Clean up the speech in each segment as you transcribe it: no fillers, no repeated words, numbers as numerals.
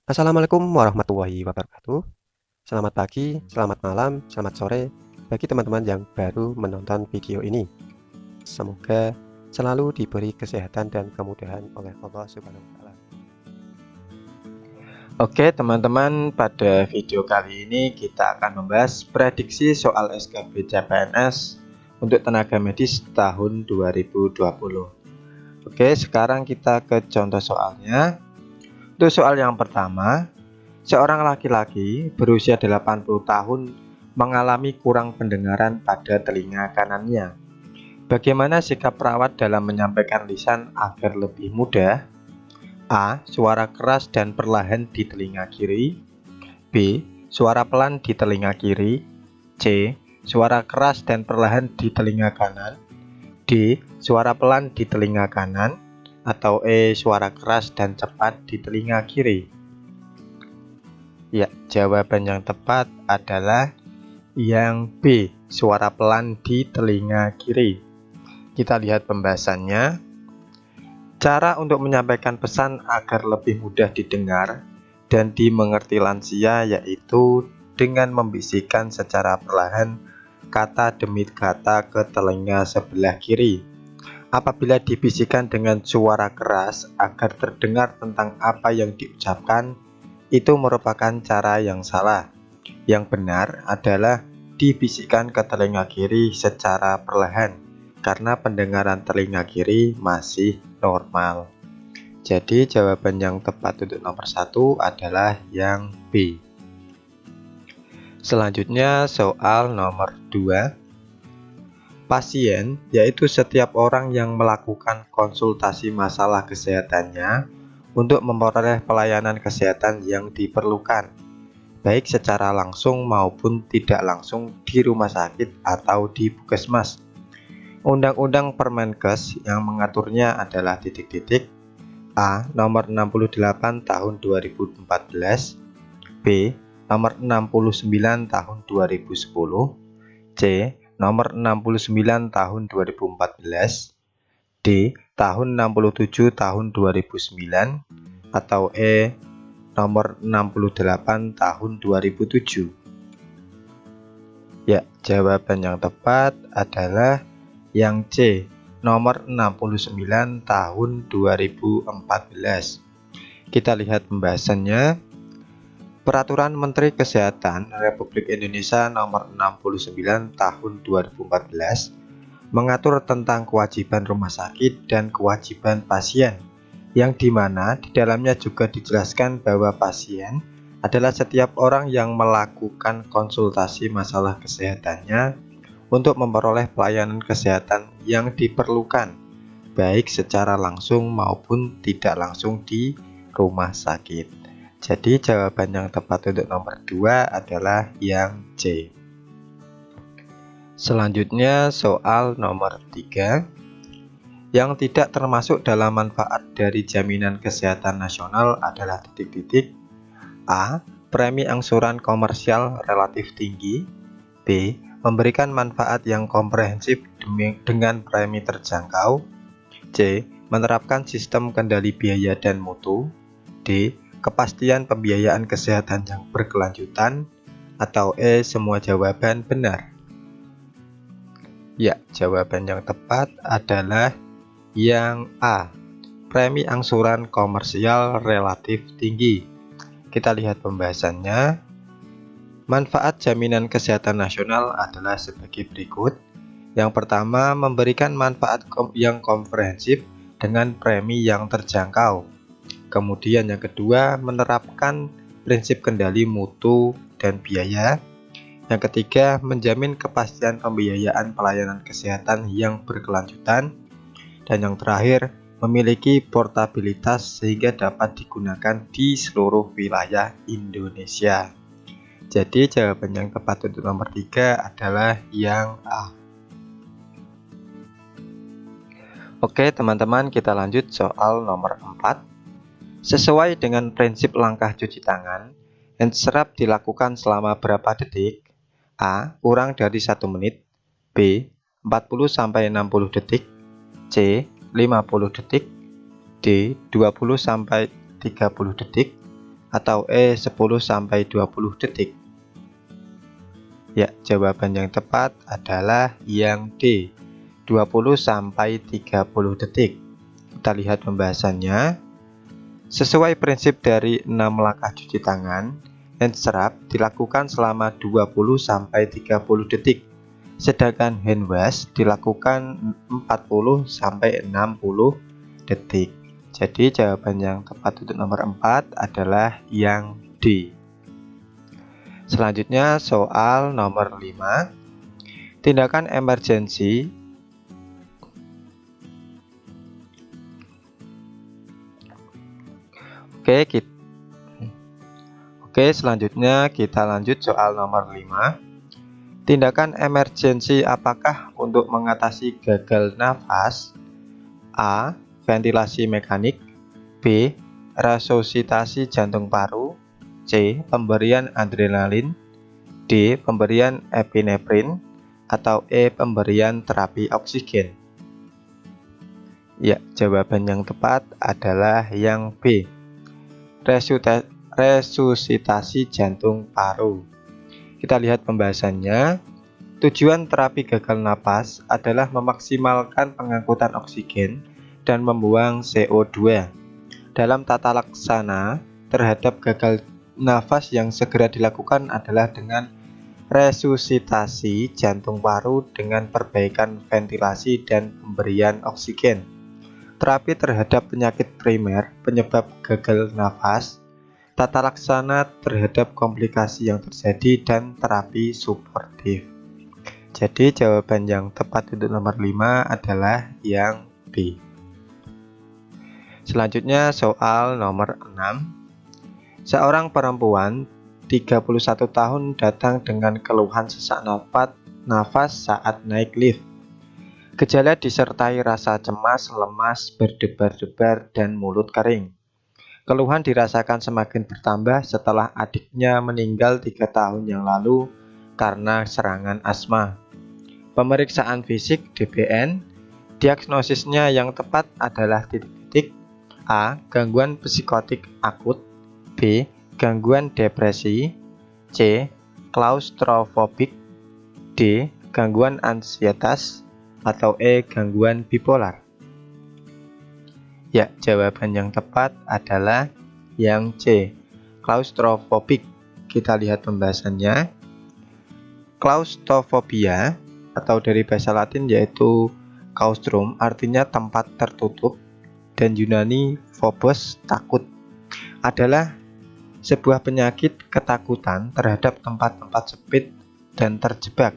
Assalamualaikum warahmatullahi wabarakatuh. Selamat pagi, selamat malam, selamat sore bagi teman-teman yang baru menonton video ini. Semoga selalu diberi kesehatan dan kemudahan oleh Allah Subhanahu wa Ta'ala. Oke teman-teman, pada video kali ini kita akan membahas prediksi soal SKB CPNS untuk tenaga medis tahun 2020. Oke, sekarang kita ke contoh soalnya. Untuk soal yang pertama, seorang laki-laki berusia 80 tahun mengalami kurang pendengaran pada telinga kanannya. Bagaimana sikap perawat dalam menyampaikan lisan agar lebih mudah? A. Suara keras dan perlahan di telinga kiri. B. Suara pelan di telinga kiri. C. Suara keras dan perlahan di telinga kanan. D. Suara pelan di telinga kanan. Atau E. Suara keras dan cepat di telinga kiri. Ya, jawaban yang tepat adalah yang B. Suara pelan di telinga kiri. Kita lihat pembahasannya. Cara untuk menyampaikan pesan agar lebih mudah didengar dan dimengerti lansia yaitu dengan membisikkan secara perlahan kata demi kata ke telinga sebelah kiri. Apabila dibisikkan dengan suara keras agar terdengar tentang apa yang diucapkan, itu merupakan cara yang salah. Yang benar adalah dibisikkan ke telinga kiri secara perlahan, karena pendengaran telinga kiri masih normal. Jadi jawaban yang tepat untuk nomor 1 adalah yang B. Selanjutnya soal nomor 2. Pasien, yaitu setiap orang yang melakukan konsultasi masalah kesehatannya untuk memperoleh pelayanan kesehatan yang diperlukan, baik secara langsung maupun tidak langsung di rumah sakit atau di puskesmas. Undang-Undang Permenkes yang mengaturnya adalah A. Nomor 68 Tahun 2014, B. Nomor 69 Tahun 2010, C. Nomor 69 Tahun 2014, D. Tahun 67 Tahun 2009, atau E. Nomor 68 Tahun 2007. Ya, jawaban yang tepat adalah yang C, nomor 69 tahun 2014. Kita lihat pembahasannya. Peraturan Menteri Kesehatan Republik Indonesia nomor 69 tahun 2014 mengatur tentang kewajiban rumah sakit dan kewajiban pasien, yang dimana di dalamnya juga dijelaskan bahwa pasien adalah setiap orang yang melakukan konsultasi masalah kesehatannya untuk memperoleh pelayanan kesehatan yang diperlukan, baik secara langsung maupun tidak langsung di rumah sakit. Jadi jawaban yang tepat untuk nomor 2 adalah yang C. Selanjutnya soal nomor 3. Yang tidak termasuk dalam manfaat dari jaminan kesehatan nasional adalah A. Premi angsuran komersial relatif tinggi. B. Memberikan manfaat yang komprehensif dengan premi terjangkau. C. Menerapkan sistem kendali biaya dan mutu. D. Kepastian pembiayaan kesehatan yang berkelanjutan. Atau E. Semua jawaban benar. Ya, jawaban yang tepat adalah yang A. Premi angsuran komersial relatif tinggi. Kita lihat pembahasannya. Manfaat jaminan kesehatan nasional adalah sebagai berikut. Yang pertama, memberikan manfaat yang komprehensif dengan premi yang terjangkau. Kemudian yang kedua, menerapkan prinsip kendali mutu dan biaya. Yang ketiga, menjamin kepastian pembiayaan pelayanan kesehatan yang berkelanjutan. Dan yang terakhir, memiliki portabilitas sehingga dapat digunakan di seluruh wilayah Indonesia. Jadi jawaban yang tepat untuk nomor 3 adalah yang A. Oke teman-teman, kita lanjut soal nomor 4. Sesuai dengan prinsip langkah cuci tangan, hand serap dilakukan selama berapa detik? A. Kurang dari 1 menit. B. 40-60 detik. C. 50 detik. D. 20-30 detik. atau E 10-20 detik? Ya, jawaban yang tepat adalah yang D, 20-30 detik. Kita lihat pembahasannya. Sesuai prinsip dari 6 langkah cuci tangan, hand scrub dilakukan selama 20-30 detik, sedangkan hand wash dilakukan 40-60 detik. Jadi jawaban yang tepat untuk nomor 4 adalah yang D. Selanjutnya soal nomor 5. Tindakan emergensi Oke, selanjutnya kita lanjut soal nomor 5. Tindakan emergensi apakah untuk mengatasi gagal nafas? A. Ventilasi mekanik. B. Resusitasi jantung paru. C. Pemberian adrenalin. D. Pemberian epinefrin. Atau E. Pemberian terapi oksigen. Ya, jawaban yang tepat adalah yang B, resusitasi jantung paru. Kita lihat pembahasannya. Tujuan terapi gagal napas adalah memaksimalkan pengangkutan oksigen dan membuang CO2. Dalam tata laksana terhadap gagal nafas yang segera dilakukan adalah dengan resusitasi jantung paru dengan perbaikan ventilasi dan pemberian oksigen. Terapi terhadap penyakit primer penyebab gagal nafas, tata laksana terhadap komplikasi yang terjadi, dan terapi suportif. Jadi jawaban yang tepat untuk nomor 5 adalah yang B. Selanjutnya soal nomor 6. Seorang perempuan 31 tahun datang dengan keluhan sesak nafas saat naik lift. Gejala disertai rasa cemas, lemas, berdebar-debar, dan mulut kering. Keluhan dirasakan semakin bertambah setelah adiknya meninggal 3 tahun yang lalu karena serangan asma. Pemeriksaan fisik DBN, diagnosisnya yang tepat adalah titik-titik. A. Gangguan psikotik akut. B. Gangguan depresi. C. Klaustrofobik. D. Gangguan ansietas. Atau E. Gangguan bipolar. Ya, jawaban yang tepat adalah yang C, klaustrofobik. Kita lihat pembahasannya. Klaustrofobia atau dari bahasa Latin yaitu claustrum, artinya tempat tertutup, dan Yunani phobos, takut, adalah sebuah penyakit ketakutan terhadap tempat-tempat sempit dan terjebak.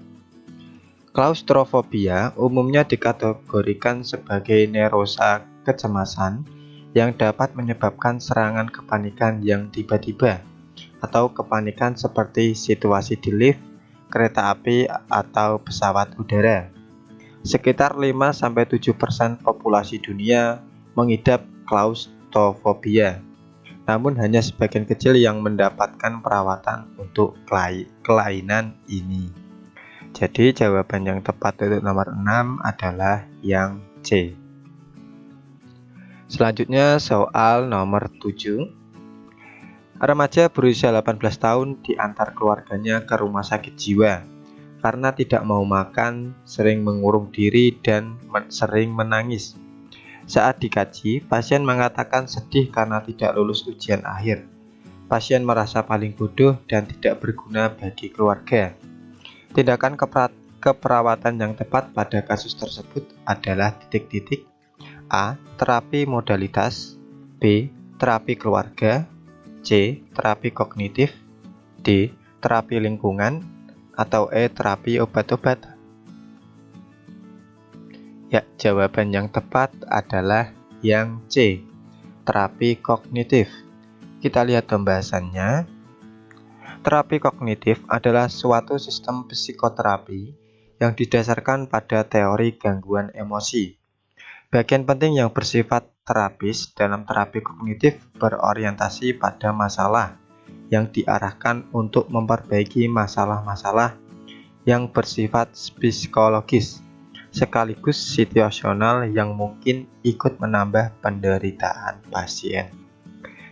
Klaustrofobia umumnya dikategorikan sebagai neurosa kecemasan yang dapat menyebabkan serangan kepanikan yang tiba-tiba atau kepanikan seperti situasi di lift, kereta api, atau pesawat udara. Sekitar 5-7% populasi dunia mengidap klaustrofobia, namun hanya sebagian kecil yang mendapatkan perawatan untuk kelainan ini. Jadi jawaban yang tepat untuk nomor 6 adalah yang C. Selanjutnya soal nomor 7. Remaja berusia 18 tahun diantar keluarganya ke rumah sakit jiwa karena tidak mau makan, sering mengurung diri, dan sering menangis. Saat dikaji, pasien mengatakan sedih karena tidak lulus ujian akhir. Pasien merasa paling bodoh dan tidak berguna bagi keluarga. Tindakan keperawatan yang tepat pada kasus tersebut adalah titik-titik. A. Terapi modalitas. B. Terapi keluarga. C. Terapi kognitif. D. Terapi lingkungan. Atau E. Terapi obat-obat. Ya, jawaban yang tepat adalah yang C, terapi kognitif. Kita lihat pembahasannya. Terapi kognitif adalah suatu sistem psikoterapi yang didasarkan pada teori gangguan emosi. Bagian penting yang bersifat terapis dalam terapi kognitif berorientasi pada masalah yang diarahkan untuk memperbaiki masalah-masalah yang bersifat psikologis, sekaligus situasional yang mungkin ikut menambah penderitaan pasien.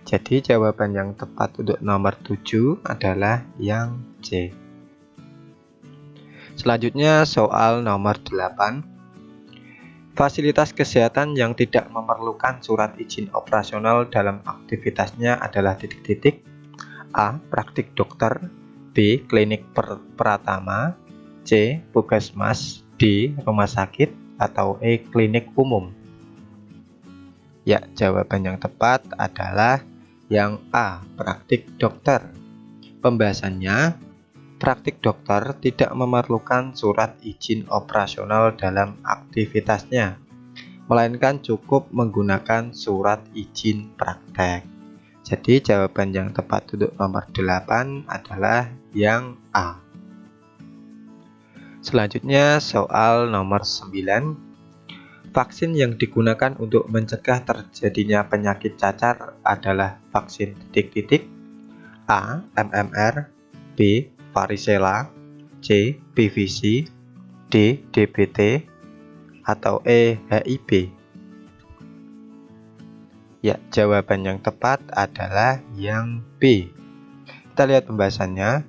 Jadi jawaban yang tepat untuk nomor 7 adalah yang C. Selanjutnya soal nomor 8. Fasilitas kesehatan yang tidak memerlukan surat izin operasional dalam aktivitasnya adalah titik-titik. A. Praktik dokter, B. Klinik Pratama, C. Puskesmas, D. Rumah sakit, atau E. Klinik umum. Ya, jawaban yang tepat adalah yang A. Praktik dokter. Pembahasannya, praktik dokter tidak memerlukan surat izin operasional dalam aktivitasnya, melainkan cukup menggunakan surat izin praktek. Jadi jawaban yang tepat untuk nomor 8 adalah yang A. Selanjutnya soal nomor 9. Vaksin yang digunakan untuk mencegah terjadinya penyakit cacar adalah vaksin titik-titik. A. MMR, B. Varicella, C. PVC, D. DBT, atau E. HIV. Ya, jawaban yang tepat adalah yang B. Kita lihat pembahasannya.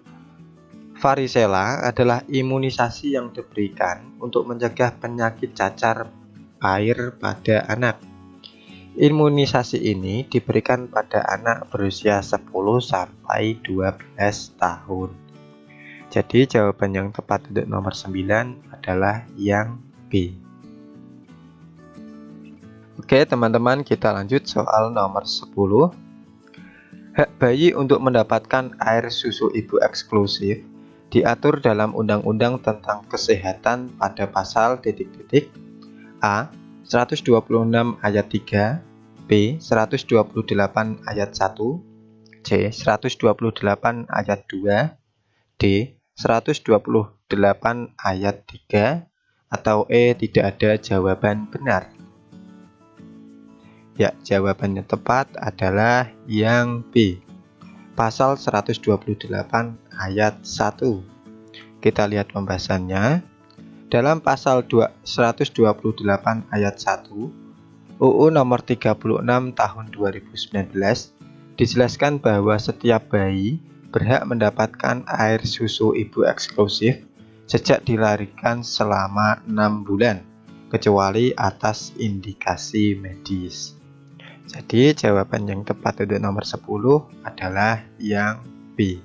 Varicella adalah imunisasi yang diberikan untuk mencegah penyakit cacar air pada anak. Imunisasi ini diberikan pada anak berusia 10 sampai 12 tahun. Jadi jawaban yang tepat untuk nomor 9 adalah yang B. Oke teman-teman, kita lanjut soal nomor 10. Hak bayi untuk mendapatkan air susu ibu eksklusif diatur dalam Undang-Undang tentang Kesehatan pada pasal titik-titik. A. 126 ayat 3, B. 128 ayat 1, C. 128 ayat 2, D. 128 ayat 3, atau E. Tidak ada jawaban benar. Ya, jawabannya tepat adalah yang B. Pasal 128 ayat 1. Kita lihat pembahasannya. Dalam pasal 128 ayat 1 UU nomor 36 tahun 2019 dijelaskan bahwa setiap bayi berhak mendapatkan air susu ibu eksklusif sejak dilahirkan selama 6 bulan, kecuali atas indikasi medis. Jadi jawaban yang tepat untuk nomor 10 adalah yang B.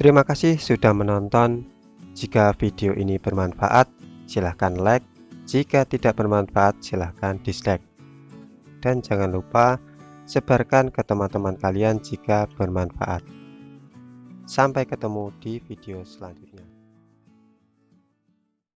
Terima kasih sudah menonton. Jika video ini bermanfaat, silahkan like. Jika tidak bermanfaat, silahkan dislike. Dan jangan lupa sebarkan ke teman-teman kalian jika bermanfaat. Sampai ketemu di video selanjutnya.